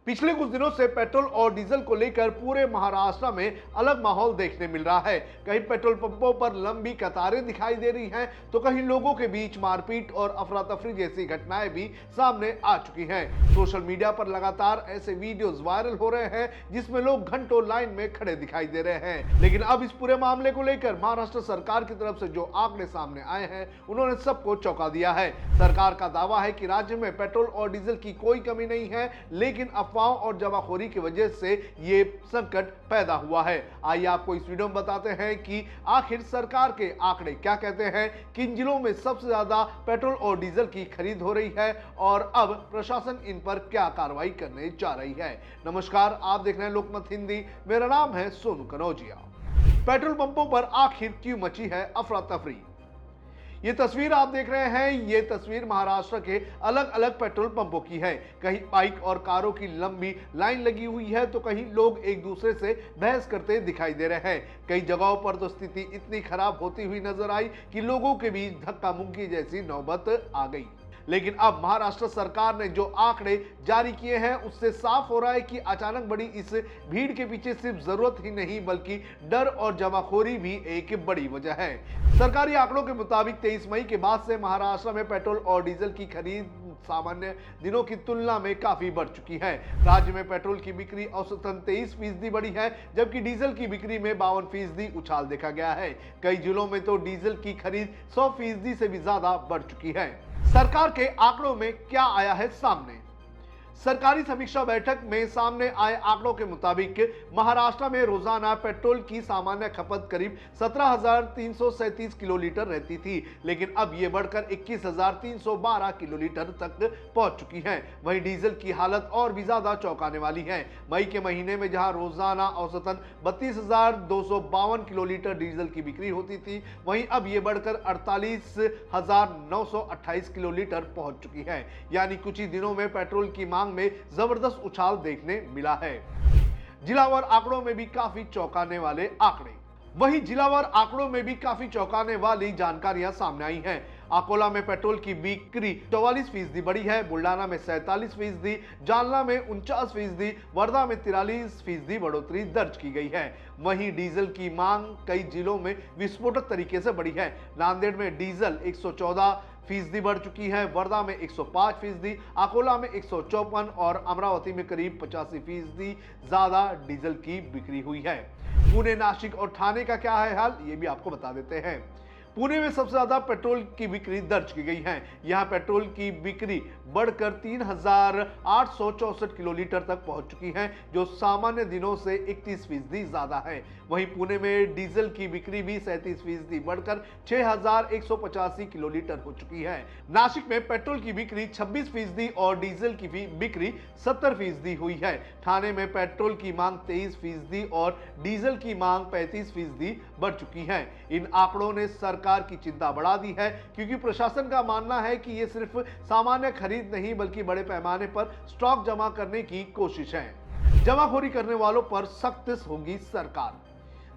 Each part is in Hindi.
पिछले कुछ दिनों से पेट्रोल और डीजल को लेकर पूरे महाराष्ट्र में अलग माहौल देखने मिल रहा है। कहीं पेट्रोल पंपों पर लंबी कतारें दिखाई दे रही हैं, तो कहीं लोगों के बीच मारपीट और अफरा तफरी जैसी घटनाएं भी सामने आ चुकी हैं। सोशल मीडिया पर लगातार ऐसे वीडियोस वायरल हो रहे हैं जिसमें लोग घंटों लाइन में खड़े दिखाई दे रहे हैं। लेकिन अब इस पूरे मामले को लेकर महाराष्ट्र सरकार की तरफ से जो आंकड़े सामने आए हैं, उन्होंने सबको चौंका दिया है। सरकार का दावा है कि राज्य में पेट्रोल और डीजल की कोई कमी नहीं है, लेकिन अफवाहों और जमाखोरी की वजह से ये संकट पैदा हुआ है। आइए आपको इस वीडियो में बताते हैं कि आखिर सरकार के आंकड़े क्या कहते हैं, किन जिलों में सबसे ज्यादा पेट्रोल और डीजल की खरीद हो रही है और अब प्रशासन इन पर क्या कार्रवाई करने जा रही है। नमस्कार, आप देख रहे हैं लोकमत हिंदी। मेरा नाम है सोनू कनौजिया। पेट्रोल पंपों पर आखिर क्यों मची है अफरा तफरी? ये तस्वीर आप देख रहे हैं, ये तस्वीर महाराष्ट्र के अलग अलग पेट्रोल पंपों की है। कहीं बाइक और कारों की लंबी लाइन लगी हुई है, तो कहीं लोग एक दूसरे से बहस करते दिखाई दे रहे हैं। कई जगहों पर तो स्थिति इतनी खराब होती हुई नजर आई कि लोगों के बीच धक्का मुक्की जैसी नौबत आ गई। लेकिन अब महाराष्ट्र सरकार ने जो आंकड़े जारी किए हैं, उससे साफ हो रहा है कि अचानक बढ़ी इस भीड़ के पीछे सिर्फ जरूरत ही नहीं बल्कि डर और जमाखोरी भी एक बड़ी वजह है। सरकारी आंकड़ों के मुताबिक 23 मई के बाद से महाराष्ट्र में पेट्रोल और डीजल की खरीद सामान्य दिनों की तुलना में काफी बढ़ चुकी है। राज्य में पेट्रोल की बिक्री औसतन 23% बढ़ी है, जबकि डीजल की बिक्री में 52% उछाल देखा गया है। कई जिलों में तो डीजल की खरीद 100% से भी ज्यादा बढ़ चुकी है। सरकार के आंकड़ों में क्या आया है सामने? सरकारी समीक्षा बैठक में सामने आए आंकड़ों के मुताबिक महाराष्ट्र में रोजाना पेट्रोल की सामान्य खपत करीब 17,337 किलोलीटर रहती थी, लेकिन अब यह बढ़कर 21,312 किलोलीटर तक पहुंच चुकी है। वहीं डीजल की हालत और भी ज्यादा चौंकाने वाली है। मई के महीने में जहां रोजाना औसतन 32,252 किलोलीटर डीजल की बिक्री होती थी, वहीं अब यह बढ़कर 48,928 किलोलीटर पहुंच चुकी है। यानी कुछ ही दिनों में पेट्रोल की मांग में जबरदस्त उछाल देखने मिला है। जिलावार आंकड़ों में भी काफी चौंकाने वाले आंकड़े। वहीं जिलावार आंकड़ों में भी काफी चौंकाने वाली जानकारियां सामने आई हैं। अकोला में पेट्रोल की बिक्री 44% बढ़ी है, बुल्डाना में 47%, जालना में 49%, वर्धा में 43% बढ़ोतरी दर्ज की गई है। वहीं डीजल की मांग कई जिलों में विस्फोटक तरीके से बढ़ी है। नांदेड़ में डीजल 114% बढ़ चुकी है, वर्धा में 105%, अकोला में 154 और अमरावती में करीब 85% ज्यादा डीजल की बिक्री हुई है। पुणे, नासिक और ठाणे का क्या है हाल, ये भी आपको बता देते हैं। पुणे में सबसे ज्यादा पेट्रोल की बिक्री दर्ज की गई है। यहां पेट्रोल की बिक्री बढ़कर 3,864 किलोलीटर तक पहुंच चुकी है, जो सामान्य दिनों से 31% ज्यादा है। वहीं पुणे में डीजल की बिक्री भी 37% बढ़कर 6,185 किलोलीटर हो चुकी है। नासिक में पेट्रोल की बिक्री 26% और डीजल की बिक्री 70% हुई है। ठाणे में पेट्रोल की मांग 23% और डीजल की मांग 35% बढ़ चुकी है। इन आंकड़ों ने सरकार की चिंता बढ़ा दी है, क्योंकि प्रशासन का मानना है कि यह सिर्फ सामान्य खरीद नहीं बल्कि बड़े पैमाने पर स्टॉक जमा करने की कोशिश है। जमाखोरी करने वालों पर सख्त होगी सरकार।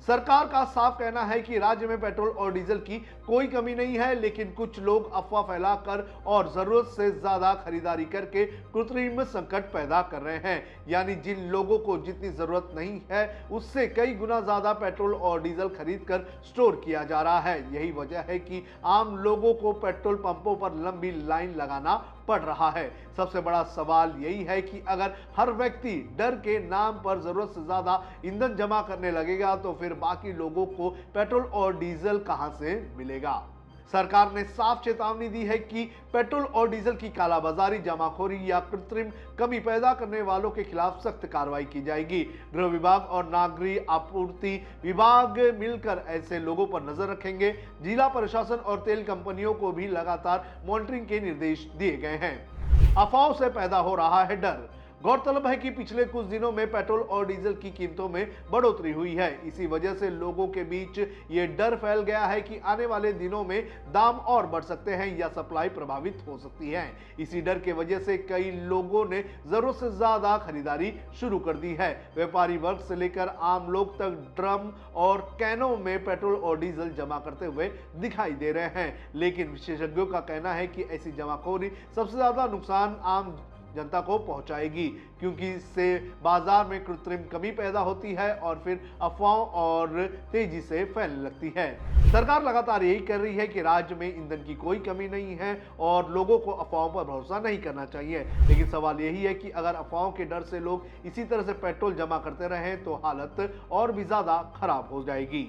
सरकार का साफ कहना है कि राज्य में पेट्रोल और डीजल की कोई कमी नहीं है, लेकिन कुछ लोग अफवाह फैलाकर और जरूरत से ज्यादा खरीदारी करके कृत्रिम संकट पैदा कर रहे हैं। यानी जिन लोगों को जितनी जरूरत नहीं है, उससे कई गुना ज्यादा पेट्रोल और डीजल खरीद कर स्टोर किया जा रहा है। यही वजह है कि आम लोगों को पेट्रोल पंपों पर लंबी लाइन लगाना पड़ रहा है। सबसे बड़ा सवाल यही है कि अगर हर व्यक्ति डर के नाम पर जरूरत से ज्यादा ईंधन जमा करने लगेगा, तो फिर बाकी लोगों को पेट्रोल और डीजल कहां से मिलेगा? सरकार ने साफ चेतावनी दी है कि पेट्रोल और डीजल की कालाबाजारी, जमाखोरी या कृत्रिम कमी पैदा करने वालों के खिलाफ सख्त कार्रवाई की जाएगी। गृह विभाग और नागरिक आपूर्ति विभाग मिलकर ऐसे लोगों पर नजर रखेंगे। जिला प्रशासन और तेल कंपनियों को भी लगातार मॉनिटरिंग के निर्देश दिए गए हैं। अफवाहों से पैदा हो रहा है डर। गौरतलब है कि पिछले कुछ दिनों में पेट्रोल और डीजल की कीमतों में बढ़ोतरी हुई है। इसी वजह से लोगों के बीच ये डर फैल गया है कि आने वाले दिनों में दाम और बढ़ सकते हैं या सप्लाई प्रभावित हो सकती है। इसी डर के वजह से कई लोगों ने जरूरत से ज्यादा खरीदारी शुरू कर दी है। व्यापारी वर्ग से लेकर आम लोग तक ड्रम और कैनों में पेट्रोल और डीजल जमा करते हुए दिखाई दे रहे हैं। लेकिन विशेषज्ञों का कहना है कि ऐसी जमाखोरी सबसे ज्यादा नुकसान आम जनता को पहुंचाएगी, क्योंकि इससे बाजार में कृत्रिम कमी पैदा होती है और फिर अफवाहों और तेजी से फैलने लगती है। सरकार लगातार यही कर रही है कि राज्य में ईंधन की कोई कमी नहीं है और लोगों को अफवाहों पर भरोसा नहीं करना चाहिए। लेकिन सवाल यही है कि अगर अफवाहों के डर से लोग इसी तरह से पेट्रोल जमा करते रहें तो हालत और भी ज्यादा खराब हो जाएगी।